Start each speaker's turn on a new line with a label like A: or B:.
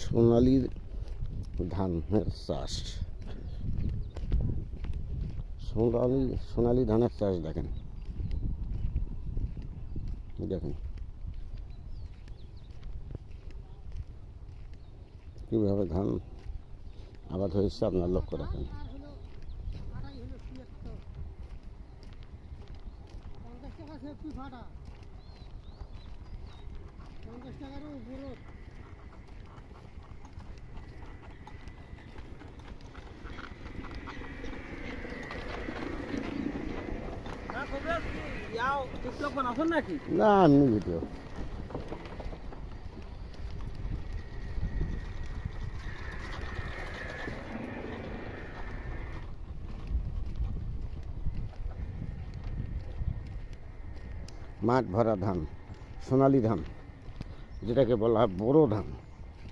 A: সোনালী ধানের চাষ, সোনালী ধানের চাষ দেখেন দেখেন কীভাবে ধান আবাদ হয়েছে আপনার লক্ষ্য রাখেন। না এমনি ভিডিও। মাঠ ভরা ধান, সোনালী ধান, যেটাকে বলা হয় বোরো ধান।